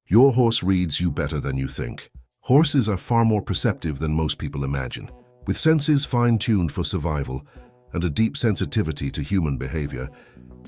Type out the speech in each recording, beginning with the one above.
Your horse reads you better than you think. Horses are far more perceptive than most people imagine. With senses fine-tuned for survival and a deep sensitivity to human behavior,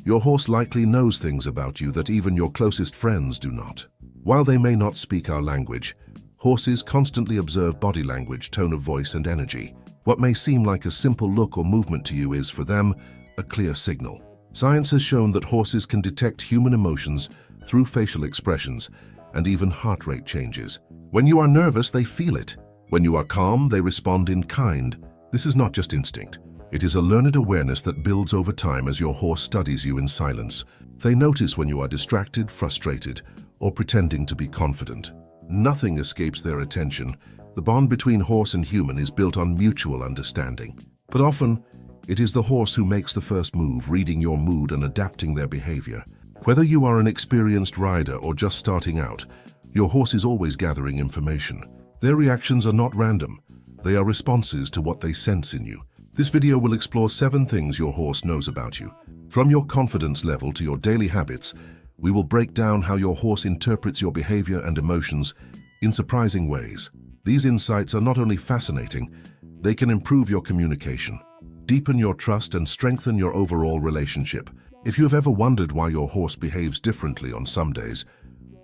your horse likely knows things about you that even your closest friends do not. While they may not speak our language, horses constantly observe body language, tone of voice, and energy. What may seem like a simple look or movement to you is, for them, a clear signal. Science has shown that horses can detect human emotions through facial expressions and even heart rate changes. When you are nervous, they feel it. When you are calm, they respond in kind. This is not just instinct. It is a learned awareness that builds over time as your horse studies you in silence. They notice when you are distracted, frustrated, or pretending to be confident. Nothing escapes their attention. The bond between horse and human is built on mutual understanding. But often, it is the horse who makes the first move, reading your mood and adapting their behavior. Whether you are an experienced rider or just starting out, your horse is always gathering information. Their reactions are not random. They are responses to what they sense in you. This video will explore 7 things your horse knows about you. From your confidence level to your daily habits, we will break down how your horse interprets your behavior and emotions in surprising ways. These insights are not only fascinating, they can improve your communication, deepen your trust, and strengthen your overall relationship. If you have ever wondered why your horse behaves differently on some days,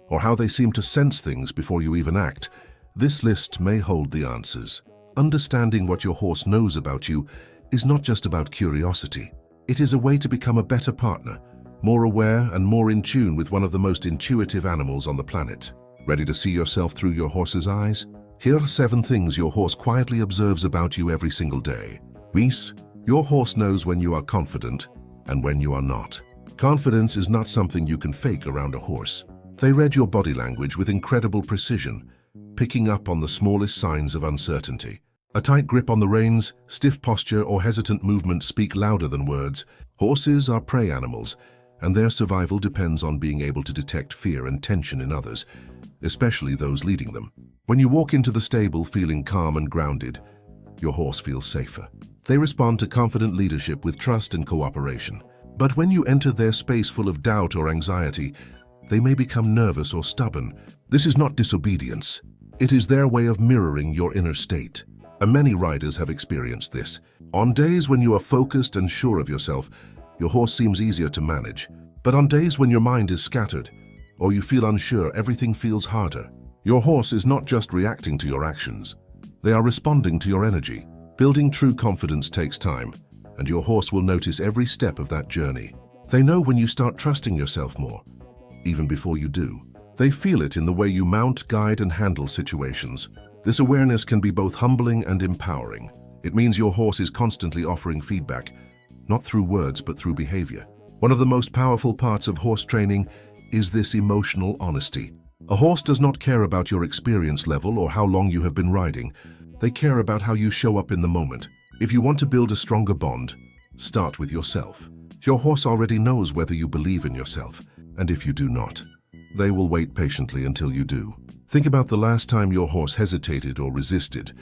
or how they seem to sense things before you even act, this list may hold the answers. Understanding what your horse knows about you is not just about curiosity. It is a way to become a better partner, more aware and more in tune with one of the most intuitive animals on the planet. Ready to see yourself through your horse's eyes? Here are 7 things your horse quietly observes about you every single day. Reese, your horse knows when you are confident and when you are not. Confidence is not something you can fake around a horse. They read your body language with incredible precision, picking up on the smallest signs of uncertainty. A tight grip on the reins, stiff posture, or hesitant movement speak louder than words. Horses are prey animals, and their survival depends on being able to detect fear and tension in others, especially those leading them. When you walk into the stable feeling calm and grounded, your horse feels safer. They respond to confident leadership with trust and cooperation. But when you enter their space full of doubt or anxiety, they may become nervous or stubborn. This is not disobedience. It is their way of mirroring your inner state. And many riders have experienced this. On days when you are focused and sure of yourself, your horse seems easier to manage. But on days when your mind is scattered, or you feel unsure, everything feels harder. Your horse is not just reacting to your actions. They are responding to your energy. Building true confidence takes time, and your horse will notice every step of that journey. They know when you start trusting yourself more, even before you do. They feel it in the way you mount, guide, and handle situations. This awareness can be both humbling and empowering. It means your horse is constantly offering feedback, not through words but through behavior. One of the most powerful parts of horse training is this emotional honesty. A horse does not care about your experience level or how long you have been riding. They care about how you show up in the moment. If you want to build a stronger bond, start with yourself. Your horse already knows whether you believe in yourself, and if you do not, they will wait patiently until you do. Think about the last time your horse hesitated or resisted.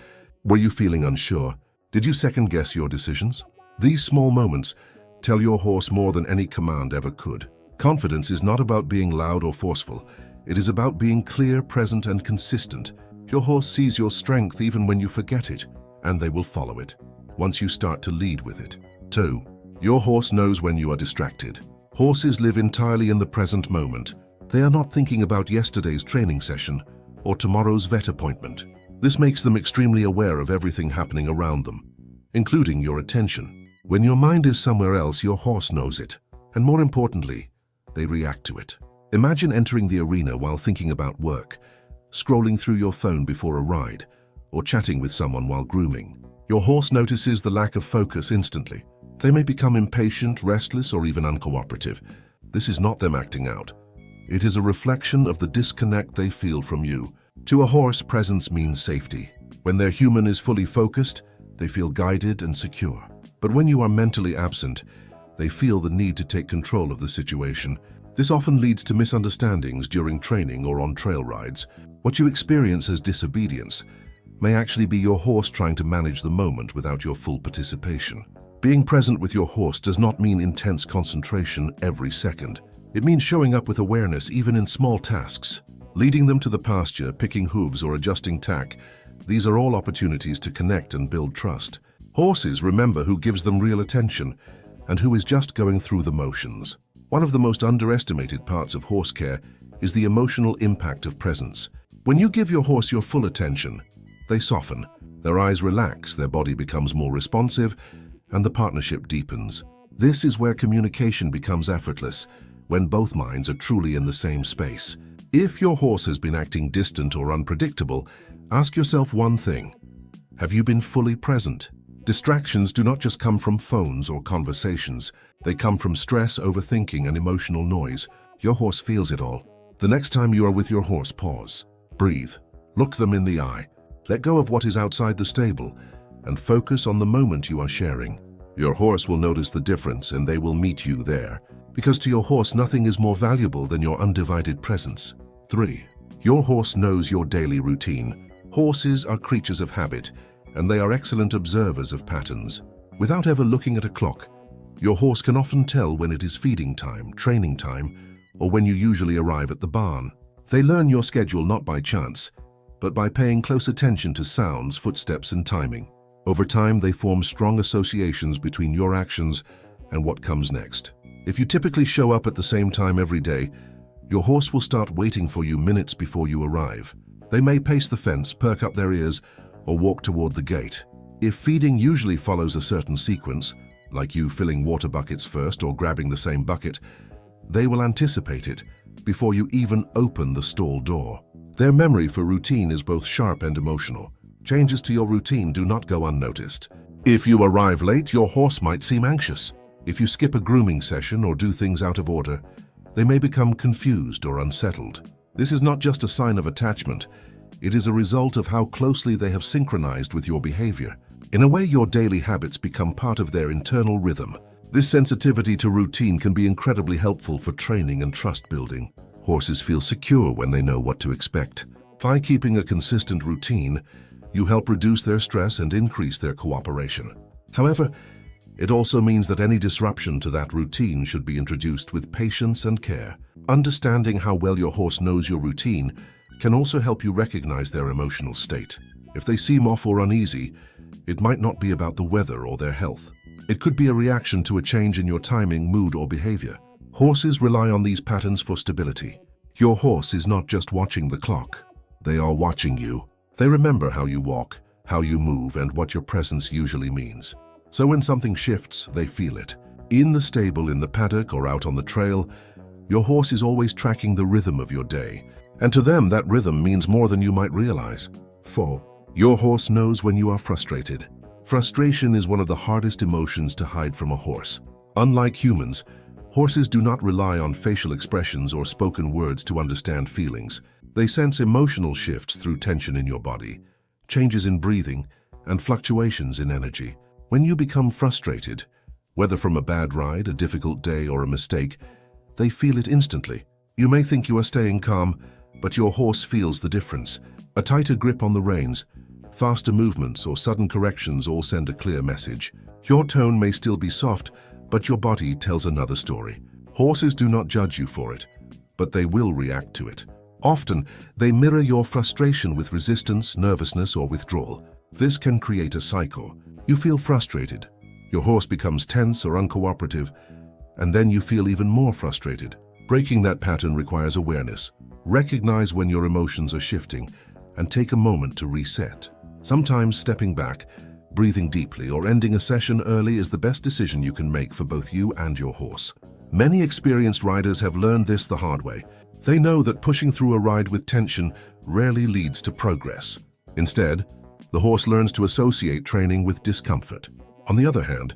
Were you feeling unsure? Did you second-guess your decisions? These small moments tell your horse more than any command ever could. Confidence is not about being loud or forceful. It is about being clear, present, and consistent. Your horse sees your strength even when you forget it, and they will follow it once you start to lead with it. 2. Your horse knows when you are distracted. Horses live entirely in the present moment. They are not thinking about yesterday's training session or tomorrow's vet appointment. This makes them extremely aware of everything happening around them, including your attention. When your mind is somewhere else, your horse knows it, and more importantly, they react to it. Imagine entering the arena while thinking about work, scrolling through your phone before a ride, or chatting with someone while grooming. Your horse notices the lack of focus instantly. They may become impatient, restless, or even uncooperative. This is not them acting out. It is a reflection of the disconnect they feel from you. To a horse, presence means safety. When their human is fully focused, they feel guided and secure. But when you are mentally absent, they feel the need to take control of the situation. This often leads to misunderstandings during training or on trail rides. What you experience as disobedience may actually be your horse trying to manage the moment without your full participation. Being present with your horse does not mean intense concentration every second. It means showing up with awareness even in small tasks. Leading them to the pasture, picking hooves, or adjusting tack, these are all opportunities to connect and build trust. Horses remember who gives them real attention and who is just going through the motions. One of the most underestimated parts of horse care is the emotional impact of presence. When you give your horse your full attention, they soften, their eyes relax, their body becomes more responsive, and the partnership deepens. This is where communication becomes effortless, when both minds are truly in the same space. If your horse has been acting distant or unpredictable, ask yourself one thing: have you been fully present? Distractions do not just come from phones or conversations. They come from stress, overthinking, and emotional noise. Your horse feels it all. The next time you are with your horse, pause, breathe, look them in the eye, let go of what is outside the stable, and focus on the moment you are sharing. Your horse will notice the difference, and they will meet you there. Because to your horse, nothing is more valuable than your undivided presence. 3. Your horse knows your daily routine. Horses are creatures of habit, and they are excellent observers of patterns. Without ever looking at a clock, your horse can often tell when it is feeding time, training time, or when you usually arrive at the barn. They learn your schedule not by chance, but by paying close attention to sounds, footsteps, and timing. Over time, they form strong associations between your actions and what comes next. If you typically show up at the same time every day, your horse will start waiting for you minutes before you arrive. They may pace the fence, perk up their ears, or walk toward the gate. If feeding usually follows a certain sequence, like you filling water buckets first or grabbing the same bucket, they will anticipate it before you even open the stall door. Their memory for routine is both sharp and emotional. Changes to your routine do not go unnoticed. If you arrive late, your horse might seem anxious. If you skip a grooming session or do things out of order, they may become confused or unsettled. This is not just a sign of attachment. It is a result of how closely they have synchronized with your behavior. In a way, your daily habits become part of their internal rhythm. This sensitivity to routine can be incredibly helpful for training and trust building. Horses feel secure when they know what to expect. By keeping a consistent routine, you help reduce their stress and increase their cooperation. However, it also means that any disruption to that routine should be introduced with patience and care. Understanding how well your horse knows your routine can also help you recognize their emotional state. If they seem off or uneasy, it might not be about the weather or their health. It could be a reaction to a change in your timing, mood, or behavior. Horses rely on these patterns for stability. Your horse is not just watching the clock. They are watching you. They remember how you walk, how you move, and what your presence usually means. So when something shifts, they feel it. In the stable, in the paddock, or out on the trail, your horse is always tracking the rhythm of your day. And to them, that rhythm means more than you might realize. 4. Your horse knows when you are frustrated. Frustration is one of the hardest emotions to hide from a horse. Unlike humans, horses do not rely on facial expressions or spoken words to understand feelings. They sense emotional shifts through tension in your body, changes in breathing, and fluctuations in energy. When you become frustrated, whether from a bad ride, a difficult day, or a mistake, they feel it instantly. You may think you are staying calm, but your horse feels the difference. A tighter grip on the reins, faster movements, or sudden corrections all send a clear message. Your tone may still be soft, but your body tells another story. Horses do not judge you for it, but they will react to it. Often, they mirror your frustration with resistance, nervousness, or withdrawal. This can create a cycle. You feel frustrated, your horse becomes tense or uncooperative, and then you feel even more frustrated. Breaking that pattern requires awareness. Recognize when your emotions are shifting and take a moment to reset. Sometimes stepping back, breathing deeply, or ending a session early is the best decision you can make for both you and your horse. Many experienced riders have learned this the hard way. They know that pushing through a ride with tension rarely leads to progress. Instead, the horse learns to associate training with discomfort. On the other hand,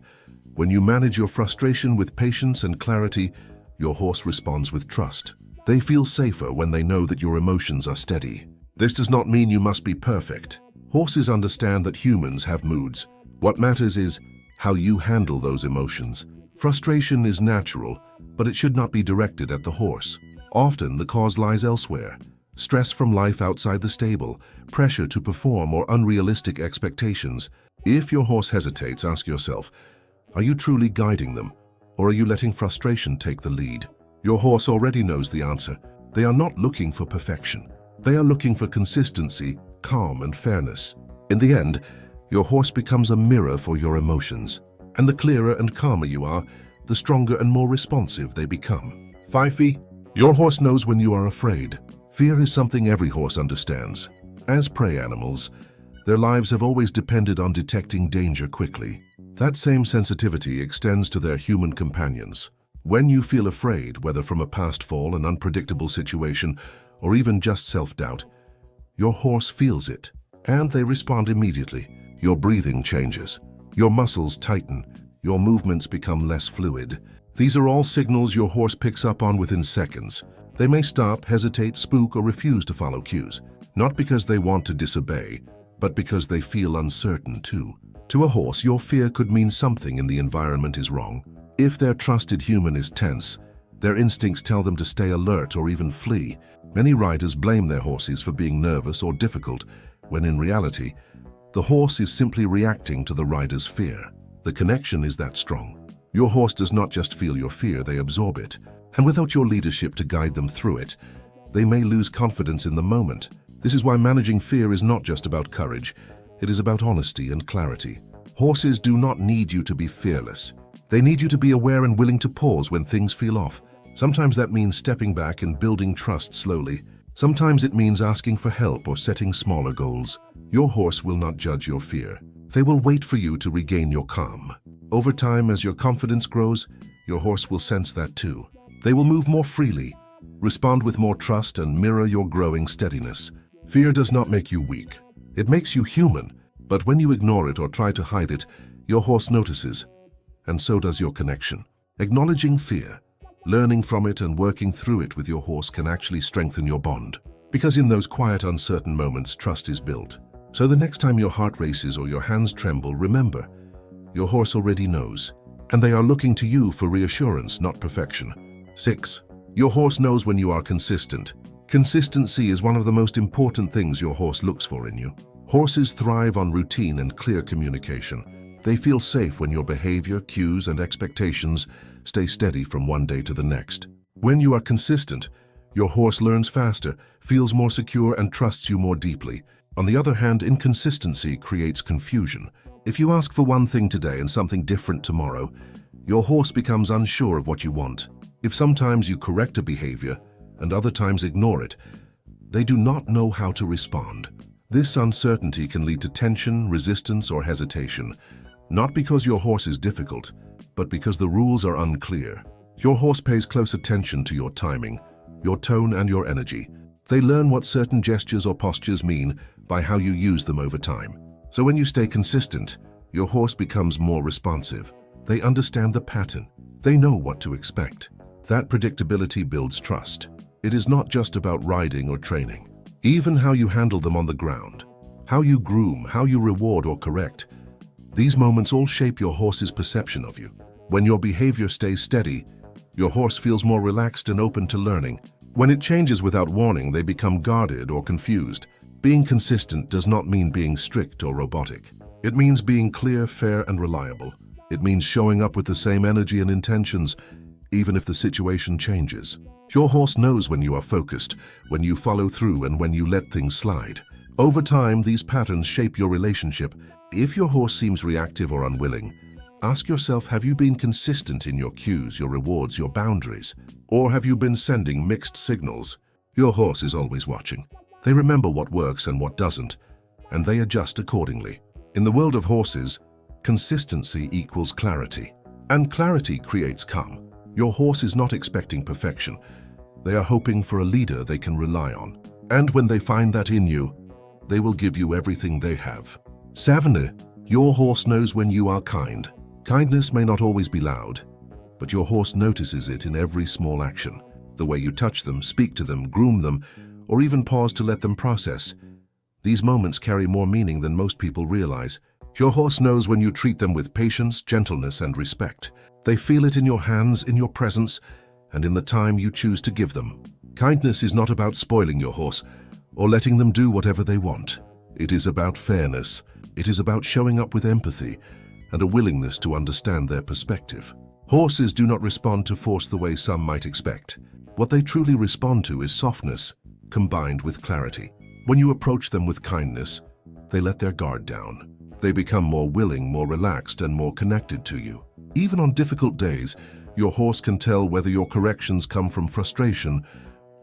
when you manage your frustration with patience and clarity, your horse responds with trust. They feel safer when they know that your emotions are steady. This does not mean you must be perfect. Horses understand that humans have moods. What matters is how you handle those emotions. Frustration is natural, but it should not be directed at the horse. Often, the cause lies elsewhere. Stress from life outside the stable, pressure to perform, or unrealistic expectations. If your horse hesitates, ask yourself, are you truly guiding them, or are you letting frustration take the lead? Your horse already knows the answer. They are not looking for perfection. They are looking for consistency, calm, and fairness. In the end, your horse becomes a mirror for your emotions. And the clearer and calmer you are, the stronger and more responsive they become. Fifi, your horse knows when you are afraid. Fear is something every horse understands. As prey animals, their lives have always depended on detecting danger quickly. That same sensitivity extends to their human companions. When you feel afraid, whether from a past fall, an unpredictable situation, or even just self-doubt, your horse feels it, and they respond immediately. Your breathing changes. Your muscles tighten. Your movements become less fluid. These are all signals your horse picks up on within seconds. They may stop, hesitate, spook, or refuse to follow cues, not because they want to disobey, but because they feel uncertain too. To a horse, your fear could mean something in the environment is wrong. If their trusted human is tense, their instincts tell them to stay alert or even flee. Many riders blame their horses for being nervous or difficult, when in reality, the horse is simply reacting to the rider's fear. The connection is that strong. Your horse does not just feel your fear, they absorb it. And without your leadership to guide them through it, they may lose confidence in the moment. This is why managing fear is not just about courage. It is about honesty and clarity. Horses do not need you to be fearless. They need you to be aware and willing to pause when things feel off. Sometimes that means stepping back and building trust slowly. Sometimes it means asking for help or setting smaller goals. Your horse will not judge your fear. They will wait for you to regain your calm. Over time, as your confidence grows, your horse will sense that too. They will move more freely, respond with more trust, and mirror your growing steadiness. Fear does not make you weak. It makes you human, but when you ignore it or try to hide it, your horse notices, and so does your connection. Acknowledging fear, learning from it, and working through it with your horse can actually strengthen your bond. Because in those quiet, uncertain moments, trust is built. So the next time your heart races or your hands tremble, remember, your horse already knows, and they are looking to you for reassurance, not perfection. 6. Your horse knows when you are consistent. Consistency is one of the most important things your horse looks for in you. Horses thrive on routine and clear communication. They feel safe when your behavior, cues, and expectations stay steady from one day to the next. When you are consistent, your horse learns faster, feels more secure, and trusts you more deeply. On the other hand, inconsistency creates confusion. If you ask for one thing today and something different tomorrow, your horse becomes unsure of what you want. If sometimes you correct a behavior and other times ignore it, they do not know how to respond. This uncertainty can lead to tension, resistance, or hesitation, not because your horse is difficult, but because the rules are unclear. Your horse pays close attention to your timing, your tone, and your energy. They learn what certain gestures or postures mean by how you use them over time. So when you stay consistent, your horse becomes more responsive. They understand the pattern. They know what to expect. That predictability builds trust. It is not just about riding or training. Even how you handle them on the ground, how you groom, how you reward or correct, these moments all shape your horse's perception of you. When your behavior stays steady, your horse feels more relaxed and open to learning. When it changes without warning, they become guarded or confused. Being consistent does not mean being strict or robotic. It means being clear, fair, and reliable. It means showing up with the same energy and intentions, even if the situation changes. Your horse knows when you are focused, when you follow through, and when you let things slide. Over time, these patterns shape your relationship. If your horse seems reactive or unwilling, ask yourself, have you been consistent in your cues, your rewards, your boundaries? Or have you been sending mixed signals? Your horse is always watching. They remember what works and what doesn't, and they adjust accordingly. In the world of horses, consistency equals clarity, and clarity creates calm. Your horse is not expecting perfection. They are hoping for a leader they can rely on. And when they find that in you, they will give you everything they have. 7. Your horse knows when you are kind. Kindness may not always be loud, but your horse notices it in every small action. The way you touch them, speak to them, groom them, or even pause to let them process. These moments carry more meaning than most people realize. Your horse knows when you treat them with patience, gentleness, and respect. They feel it in your hands, in your presence, and in the time you choose to give them. Kindness is not about spoiling your horse or letting them do whatever they want. It is about fairness. It is about showing up with empathy and a willingness to understand their perspective. Horses do not respond to force the way some might expect. What they truly respond to is softness, combined with clarity. When you approach them with kindness, they let their guard down. They become more willing, more relaxed, and more connected to you. Even on difficult days, your horse can tell whether your corrections come from frustration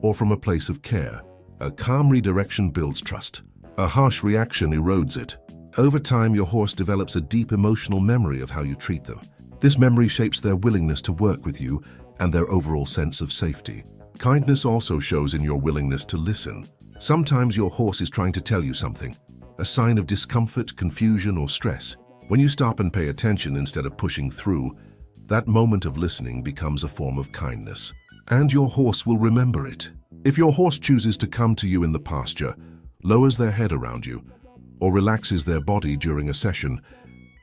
or from a place of care. A calm redirection builds trust. A harsh reaction erodes it. Over time, your horse develops a deep emotional memory of how you treat them. This memory shapes their willingness to work with you and their overall sense of safety. Kindness also shows in your willingness to listen. Sometimes your horse is trying to tell you something, a sign of discomfort, confusion, or stress. When you stop and pay attention instead of pushing through, that moment of listening becomes a form of kindness. And your horse will remember it. If your horse chooses to come to you in the pasture, lowers their head around you, or relaxes their body during a session,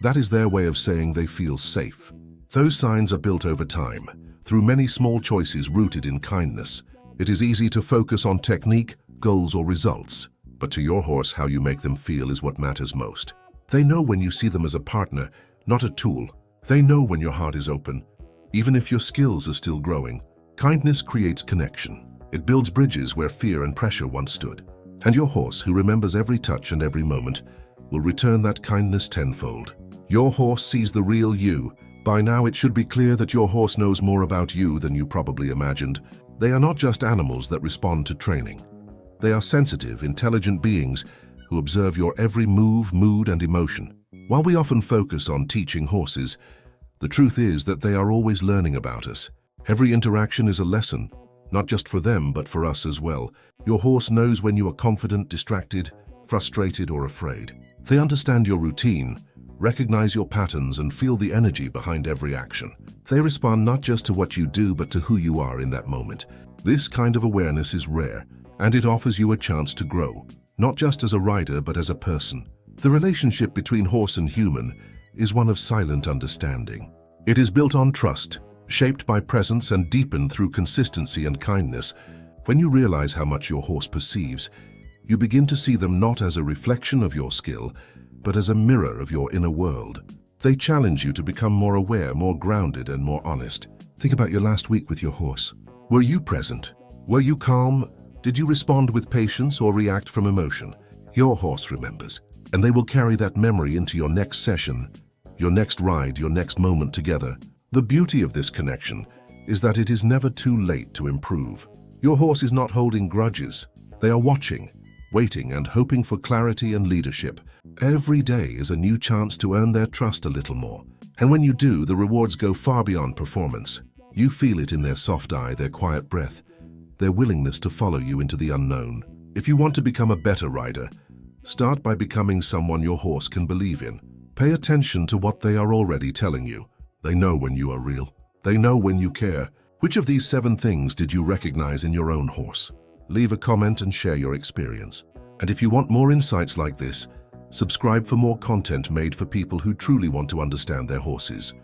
that is their way of saying they feel safe. Those signs are built over time, through many small choices rooted in kindness. It is easy to focus on technique, goals, or results, but to your horse, how you make them feel is what matters most. They know when you see them as a partner, not a tool. They know when your heart is open, even if your skills are still growing. Kindness creates connection. It builds bridges where fear and pressure once stood. And your horse, who remembers every touch and every moment, will return that kindness tenfold. Your horse sees the real you. By now, it should be clear that your horse knows more about you than you probably imagined. They are not just animals that respond to training. They are sensitive, intelligent beings who observe your every move, mood, and emotion. While we often focus on teaching horses, the truth is that they are always learning about us. Every interaction is a lesson, not just for them, but for us as well. Your horse knows when you are confident, distracted, frustrated, or afraid. They understand your routine, recognize your patterns, and feel the energy behind every action. They respond not just to what you do, but to who you are in that moment. This kind of awareness is rare, and it offers you a chance to grow, not just as a rider, but as a person. The relationship between horse and human is one of silent understanding. It is built on trust, shaped by presence, and deepened through consistency and kindness. When you realize how much your horse perceives, you begin to see them not as a reflection of your skill, but as a mirror of your inner world. They challenge you to become more aware, more grounded, and more honest. Think about your last week with your horse. Were you present? Were you calm? Did you respond with patience or react from emotion? Your horse remembers, and they will carry that memory into your next session, your next ride, your next moment together. The beauty of this connection is that it is never too late to improve. Your horse is not holding grudges. They are watching, waiting, and hoping for clarity and leadership. Every day is a new chance to earn their trust a little more. And when you do, the rewards go far beyond performance. You feel it in their soft eye, their quiet breath, their willingness to follow you into the unknown. If you want to become a better rider, start by becoming someone your horse can believe in. Pay attention to what they are already telling you. They know when you are real. They know when you care. Which of these 7 things did you recognize in your own horse? Leave a comment and share your experience. And if you want more insights like this, subscribe for more content made for people who truly want to understand their horses.